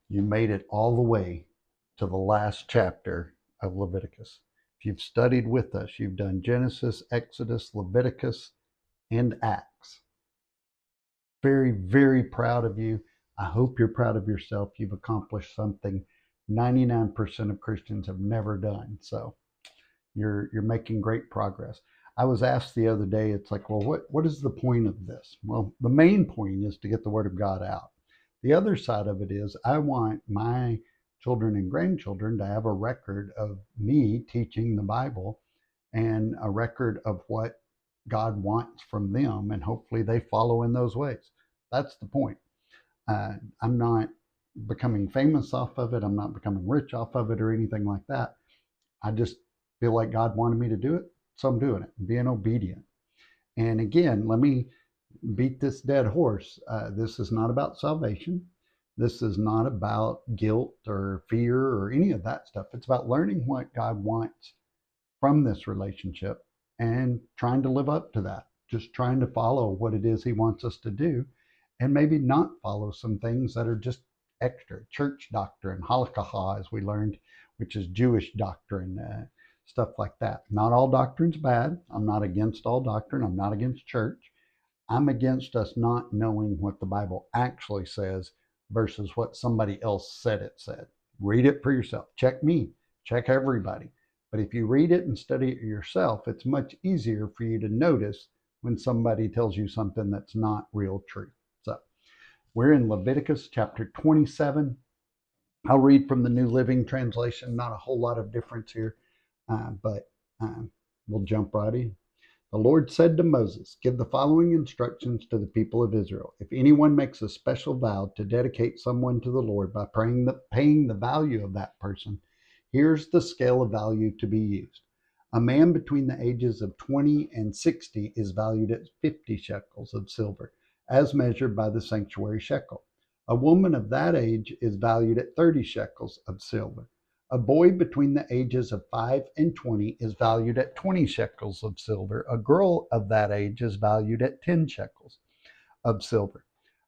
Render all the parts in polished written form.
You made it all the way to the last chapter of Leviticus. If you've studied with us, you've done Genesis, Exodus, Leviticus, and Acts. Very, very proud of you. I hope you're proud of yourself. You've accomplished something 99% of Christians have never done. So you're making great progress. I was asked the other day, it's like, well, what is the point of this? Well, the main point is to get the Word of God out. The other side of it is I want my children and grandchildren to have a record of me teaching the Bible and a record of what God wants from them, and hopefully they follow in those ways. That's the point. I'm not becoming famous off of it. I'm not becoming rich off of it or anything like that. I just feel like God wanted me to do it, so I'm doing it, being obedient. And again, let me beat this dead horse. This is not about salvation. This is not about guilt or fear or any of that stuff. It's about learning what God wants from this relationship and trying to live up to that. Just trying to follow what it is He wants us to do, and maybe not follow some things that are just extra church doctrine, halakha, as we learned, which is Jewish doctrine, stuff like that. Not all doctrine's bad. I'm not against all doctrine. I'm not against church. I'm against us not knowing what the Bible actually says versus what somebody else said it said. Read it for yourself. Check me. Check everybody. But if you read it and study it yourself, it's much easier for you to notice when somebody tells you something that's not real truth. So we're in Leviticus chapter 27. I'll read from the New Living Translation. Not a whole lot of difference here, but we'll jump right in. The Lord said to Moses, give the following instructions to the people of Israel. If anyone makes a special vow to dedicate someone to the Lord by paying the value of that person, here's the scale of value to be used. A man between the ages of 20 and 60 is valued at 50 shekels of silver, as measured by the sanctuary shekel. A woman of that age is valued at 30 shekels of silver. A boy between the ages of 5 and 20 is valued at 20 shekels of silver. A girl of that age is valued at 10 shekels of silver.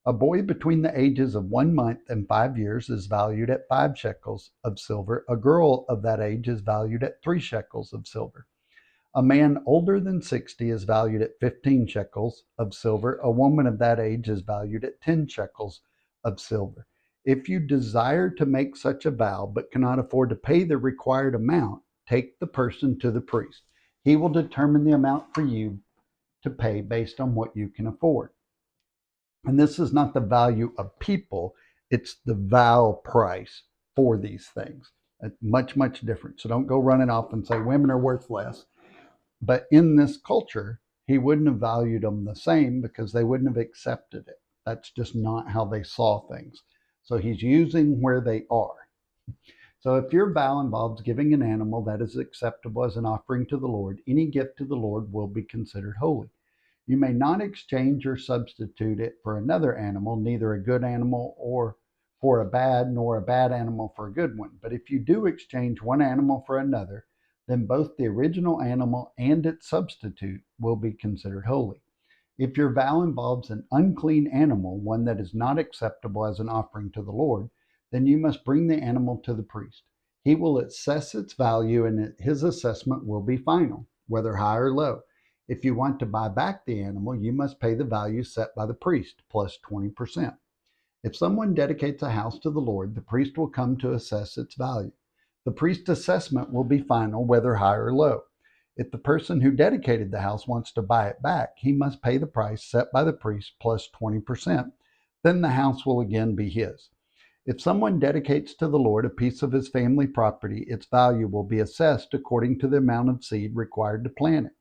A boy between the ages of 1 month and 5 years is valued at 5 shekels of silver. A girl of that age is valued at 3 shekels of silver. A man older than 60 is valued at 15 shekels of silver. A woman of that age is valued at 10 shekels of silver. If you desire to make such a vow but cannot afford to pay the required amount, take the person to the priest. He will determine the amount for you to pay based on what you can afford. And this is not the value of people, it's the vow price for these things. Much, much different. So don't go running off and say women are worth less. But in this culture, he wouldn't have valued them the same because they wouldn't have accepted it. That's just not how they saw things. So he's using where they are. So if your vow involves giving an animal that is acceptable as an offering to the Lord, any gift to the Lord will be considered holy. You may not exchange or substitute it for another animal, neither a good animal or for a bad, nor a bad animal for a good one. But if you do exchange one animal for another, then both the original animal and its substitute will be considered holy. If your vow involves an unclean animal, one that is not acceptable as an offering to the Lord, then you must bring the animal to the priest. He will assess its value, and his assessment will be final, whether high or low. If you want to buy back the animal, you must pay the value set by the priest, plus 20%. If someone dedicates a house to the Lord, the priest will come to assess its value. The priest's assessment will be final, whether high or low. If the person who dedicated the house wants to buy it back, he must pay the price set by the priest plus 20%. Then the house will again be his. If someone dedicates to the Lord a piece of his family property, its value will be assessed according to the amount of seed required to plant it.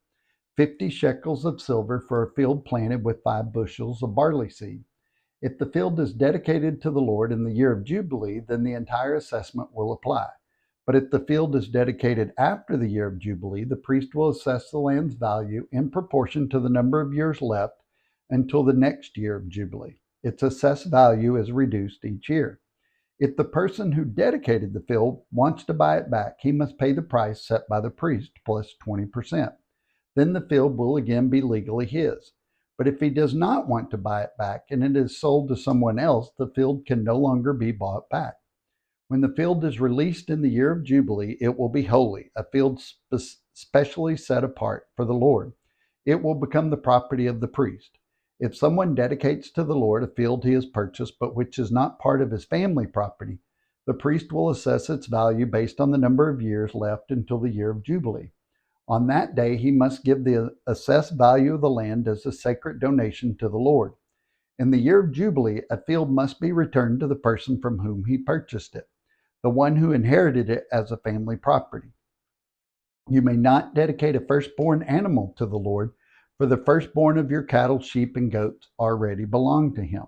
50 shekels of silver for a field planted with 5 bushels of barley seed. If the field is dedicated to the Lord in the year of Jubilee, then the entire assessment will apply. But if the field is dedicated after the year of Jubilee, the priest will assess the land's value in proportion to the number of years left until the next year of Jubilee. Its assessed value is reduced each year. If the person who dedicated the field wants to buy it back, he must pay the price set by the priest plus 20%. Then the field will again be legally his. But if he does not want to buy it back and it is sold to someone else, the field can no longer be bought back. When the field is released in the year of Jubilee, it will be holy, a field specially set apart for the Lord. It will become the property of the priest. If someone dedicates to the Lord a field he has purchased, but which is not part of his family property, the priest will assess its value based on the number of years left until the year of Jubilee. On that day, he must give the assessed value of the land as a sacred donation to the Lord. In the year of Jubilee, a field must be returned to the person from whom he purchased it, the one who inherited it as a family property. You may not dedicate a firstborn animal to the Lord, for the firstborn of your cattle, sheep, and goats already belong to him.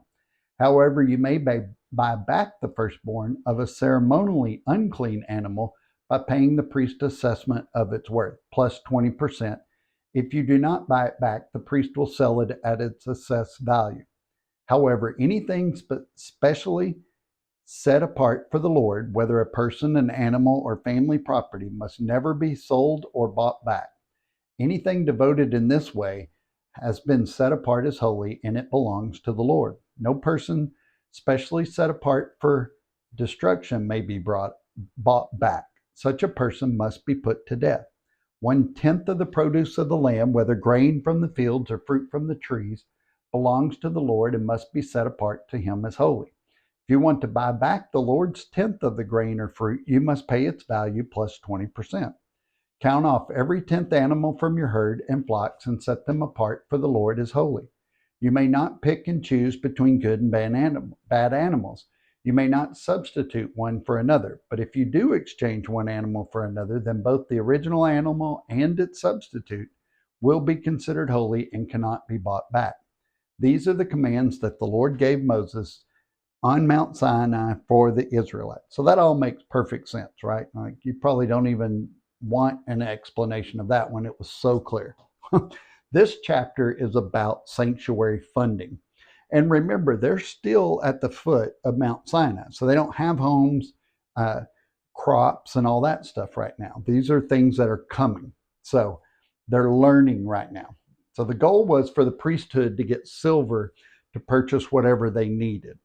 However, you may buy back the firstborn of a ceremonially unclean animal by paying the priest assessment of its worth, plus 20%. If you do not buy it back, the priest will sell it at its assessed value. However, anything specially set apart for the Lord, whether a person, an animal, or family property, must never be sold or bought back. Anything devoted in this way has been set apart as holy, and it belongs to the Lord. No person specially set apart for destruction may be bought back. Such a person must be put to death. 1/10 of the produce of the land, whether grain from the fields or fruit from the trees, belongs to the Lord and must be set apart to him as holy. If you want to buy back the Lord's 10th of the grain or fruit, you must pay its value plus 20%. Count off every 10th animal from your herd and flocks and set them apart for the Lord as holy. You may not pick and choose between good and bad animals. You may not substitute one for another. But if you do exchange one animal for another, then both the original animal and its substitute will be considered holy and cannot be bought back. These are the commands that the Lord gave Moses on Mount Sinai for the Israelites. So that all makes perfect sense, right? Like, you probably don't even want an explanation of that one. It was so clear. This chapter is about sanctuary funding. And remember, they're still at the foot of Mount Sinai. So they don't have homes, crops, and all that stuff right now. These are things that are coming. So they're learning right now. So the goal was for the priesthood to get silver to purchase whatever they needed.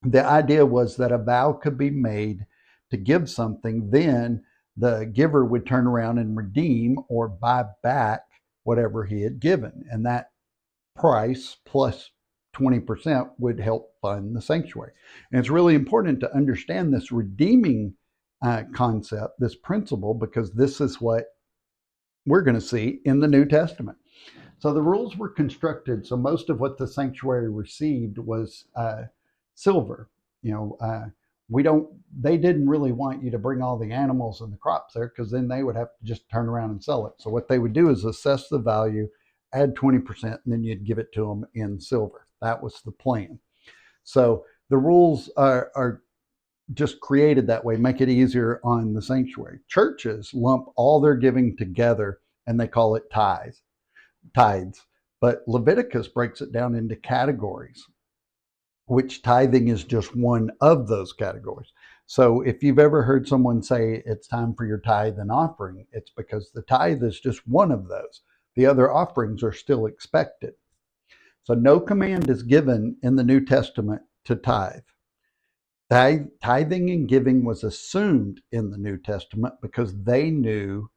The idea was that a vow could be made to give something, then the giver would turn around and redeem or buy back whatever he had given. And that price plus 20% would help fund the sanctuary. And it's really important to understand this redeeming concept, this principle, because this is what we're going to see in the New Testament. So the rules were constructed so most of what the sanctuary received was silver. They didn't really want you to bring all the animals and the crops there, because then they would have to just turn around and sell it. So what they would do is assess the value, add 20%, and then you'd give it to them in silver. That was the plan. So the rules are just created that way, make it easier on the sanctuary. Churches lump all their giving together and they call it tithes. But Leviticus breaks it down into categories, which tithing is just one of those categories. So if you've ever heard someone say it's time for your tithe and offering, it's because the tithe is just one of those. The other offerings are still expected. So no command is given in the New Testament to tithe. Tithing and giving was assumed in the New Testament because they knew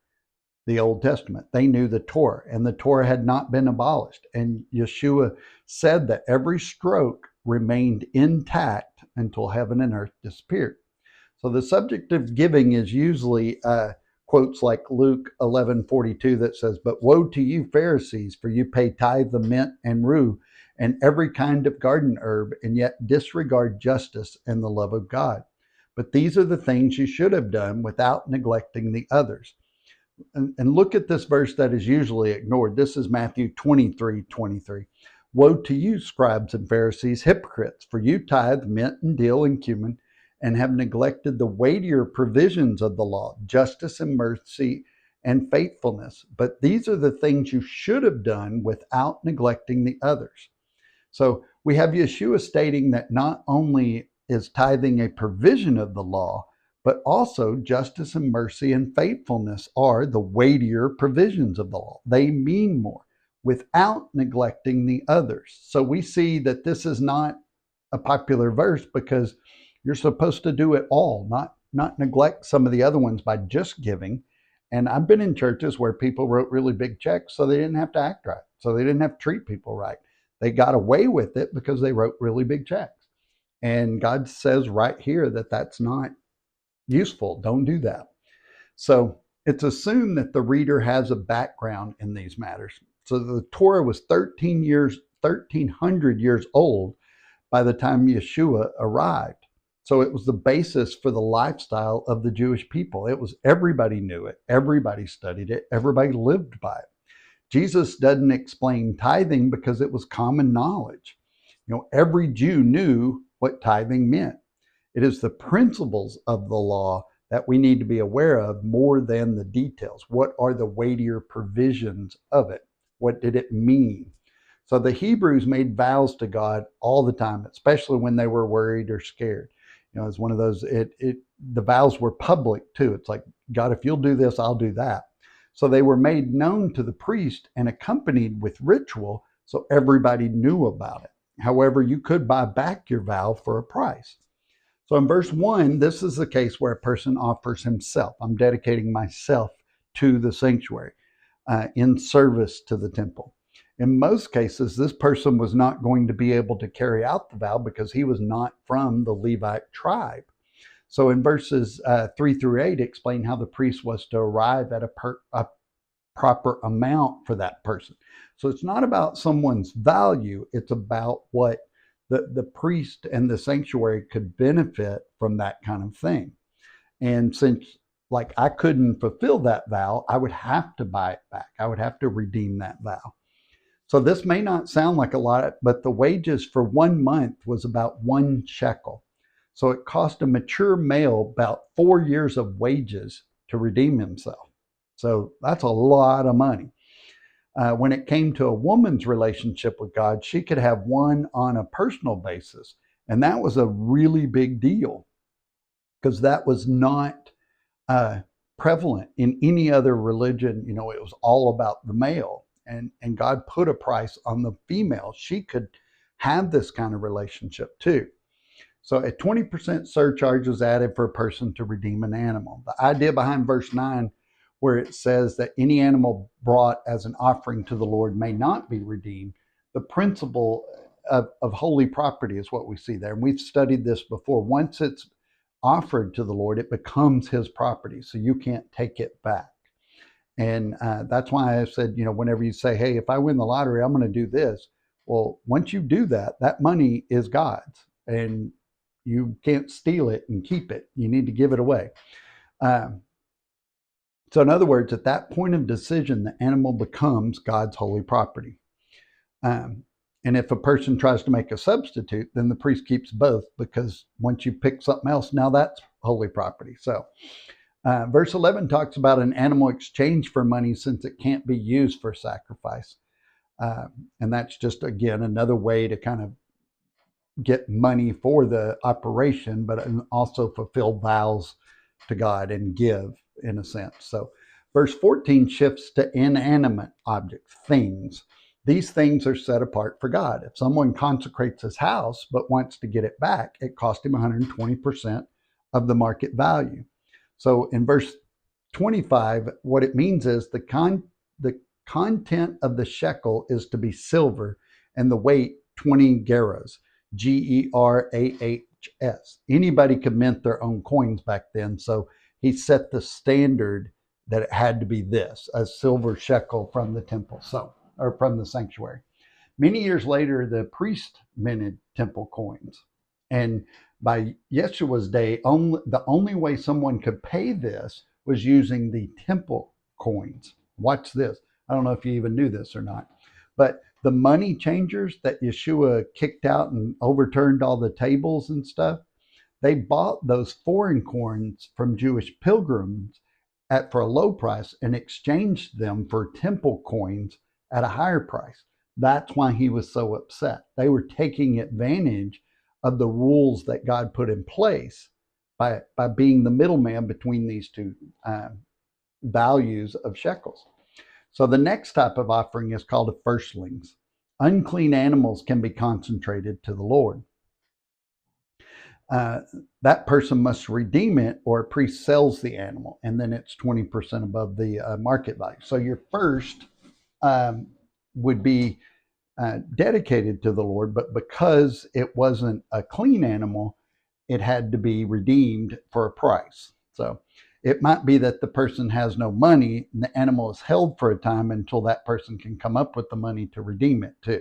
the Old Testament. They knew the Torah, and the Torah had not been abolished. And Yeshua said that every stroke remained intact until heaven and earth disappeared. So the subject of giving is usually quotes like Luke 11:42 that says, "But woe to you, Pharisees, for you pay tithe of mint and rue and every kind of garden herb, and yet disregard justice and the love of God. But these are the things you should have done without neglecting the others." And look at this verse that is usually ignored. This is Matthew 23:23. "Woe to you, scribes and Pharisees, hypocrites, for you tithe mint and dill and cumin, and have neglected the weightier provisions of the law, justice and mercy and faithfulness. But these are the things you should have done without neglecting the others." So we have Yeshua stating that not only is tithing a provision of the law, but also justice and mercy and faithfulness are the weightier provisions of the law. They mean more without neglecting the others. So we see that this is not a popular verse because You're supposed to do it all, not neglect some of the other ones by just giving. And I've been in churches where people wrote really big checks so they didn't have to act right, so they didn't have to treat people right. They got away with it because they wrote really big checks. And God says right here that that's not useful. Don't do that. So it's assumed that the reader has a background in these matters. So the Torah was 1300 years old by the time Yeshua arrived. So it was the basis for the lifestyle of the Jewish people. It was, everybody knew it, everybody studied it, everybody lived by it. Jesus doesn't explain tithing because it was common knowledge. Every Jew knew what tithing meant. It is the principles of the law that we need to be aware of more than the details. What are the weightier provisions of it? What did it mean? So the Hebrews made vows to God all the time, especially when they were worried or scared. It's one of those, the vows were public too. It's like, God, if you'll do this, I'll do that. So they were made known to the priest and accompanied with ritual so everybody knew about it. However, you could buy back your vow for a price. So in verse 1, this is the case where a person offers himself. I'm dedicating myself to the sanctuary in service to the temple. In most cases, this person was not going to be able to carry out the vow because he was not from the Levite tribe. So in verses 3 through 8, explain how the priest was to arrive at a proper amount for that person. So it's not about someone's value, it's about what the priest and the sanctuary could benefit from that kind of thing. And since like I couldn't fulfill that vow, I would have to buy it back. I would have to redeem that vow. So this may not sound like a lot, but the wages for 1 month was about 1 shekel. So it cost a mature male about 4 years of wages to redeem himself. So that's a lot of money. When it came to a woman's relationship with God, she could have one on a personal basis. And that was a really big deal because that was not prevalent in any other religion. It was all about the male. And God put a price on the female. She could have this kind of relationship too. So a 20% surcharge was added for a person to redeem an animal. The idea behind verse 9, where it says that any animal brought as an offering to the Lord may not be redeemed, the principle of holy property is what we see there. And we've studied this before. Once it's offered to the Lord, it becomes his property, so you can't take it back. And that's why I said, whenever you say, hey, if I win the lottery, I'm going to do this. Well, once you do that, that money is God's, and you can't steal it and keep it. You need to give it away. So in other words, at that point of decision, the animal becomes God's holy property. And if a person tries to make a substitute, then the priest keeps both, because once you pick something else, now that's holy property. So verse 11 talks about an animal exchange for money since it can't be used for sacrifice. And that's just, again, another way to kind of get money for the operation, but also fulfill vows to God and give in a sense. So verse 14 shifts to inanimate objects, things. These things are set apart for God. If someone consecrates his house but wants to get it back, it cost him 120% of the market value. So in verse 25, what it means is the content of the shekel is to be silver and the weight 20 gerahs. Gerahs. Anybody could mint their own coins back then. So he set the standard that it had to be this, a silver shekel from the temple, or from the sanctuary. Many years later, the priest minted temple coins. And by Yeshua's day, the only way someone could pay this was using the temple coins. Watch this. I don't know if you even knew this or not, but the money changers that Yeshua kicked out and overturned all the tables and stuff, they bought those foreign coins from Jewish pilgrims for a low price and exchanged them for temple coins at a higher price. That's why he was so upset. They were taking advantage of the rules that God put in place by being the middleman between these two values of shekels. So the next type of offering is called a firstlings. Unclean animals can be consecrated to the Lord. that person must redeem it, or a priest sells the animal, and then it's 20% above the market value. So your first would be dedicated to the Lord, but because it wasn't a clean animal, it had to be redeemed for a price. So it might be that the person has no money and the animal is held for a time until that person can come up with the money to redeem it too.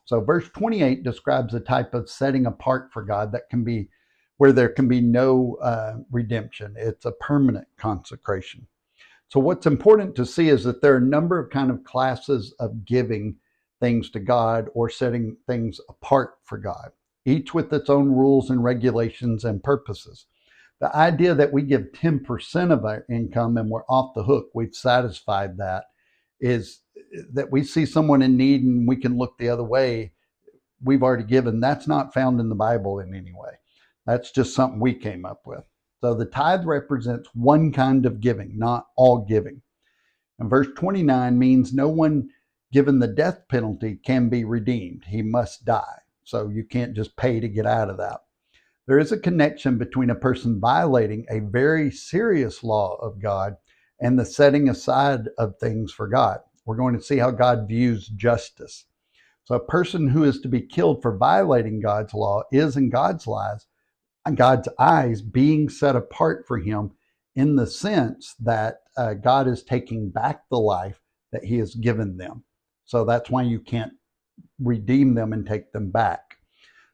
So verse 28 describes a type of setting apart for God that can be where there can be no redemption. It's a permanent consecration. So what's important to see is that there are a number of kind of classes of giving things to God or setting things apart for God, each with its own rules and regulations and purposes. The idea that we give 10% of our income and we're off the hook, we've satisfied that, is that we see someone in need and we can look the other way, we've already given. That's not found in the Bible in any way. That's just something we came up with. So the tithe represents one kind of giving, not all giving. And verse 29 means no one given the death penalty can be redeemed. He must die. So you can't just pay to get out of that. There is a connection between a person violating a very serious law of God and the setting aside of things for God. We're going to see how God views justice. So a person who is to be killed for violating God's law is in God's eyes being set apart for him, in the sense that God is taking back the life that he has given them. So that's why you can't redeem them and take them back.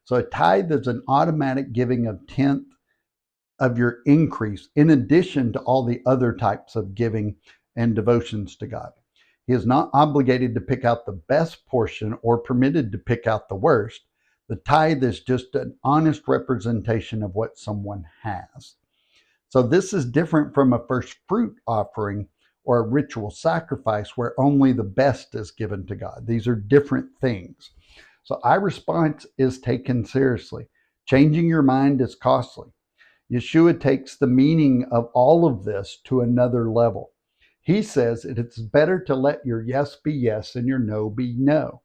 So a tithe is an automatic giving of 10th of your increase, in addition to all the other types of giving and devotions to God. He is not obligated to pick out the best portion or permitted to pick out the worst. The tithe is just an honest representation of what someone has. So this is different from a first fruit offering or a ritual sacrifice where only the best is given to God. These are different things. So our response is taken seriously. Changing your mind is costly. Yeshua takes the meaning of all of this to another level. He says it's better to let your yes be yes and your no be no.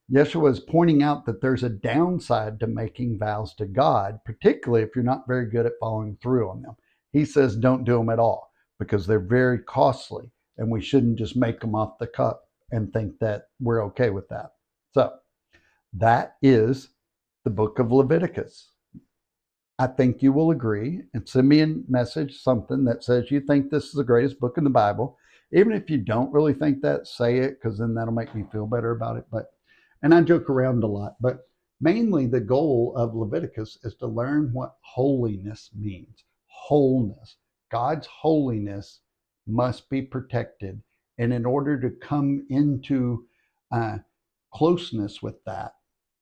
Yeshua is pointing out that there's a downside to making vows to God, particularly if you're not very good at following through on them. He says don't do them at all because they're very costly, and we shouldn't just make them off the cuff and think that we're okay with that. So that is the book of Leviticus. I think you will agree, and send me a message, something that says you think this is the greatest book in the Bible. Even if you don't really think that, say it, because then that'll make me feel better about it. And I joke around a lot, but mainly the goal of Leviticus is to learn what holiness means. Wholeness. God's holiness must be protected. And in order to come into closeness with that,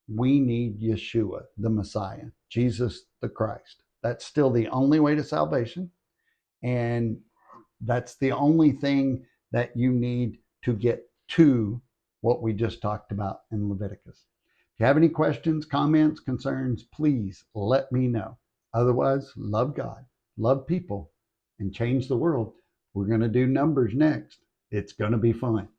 we need Yeshua, the Messiah, Jesus the Christ. That's still the only way to salvation. And that's the only thing that you need to get to what we just talked about in Leviticus. If you have any questions, comments, concerns, please let me know. Otherwise, love God, love people, and change the world. We're going to do Numbers next. It's going to be fun.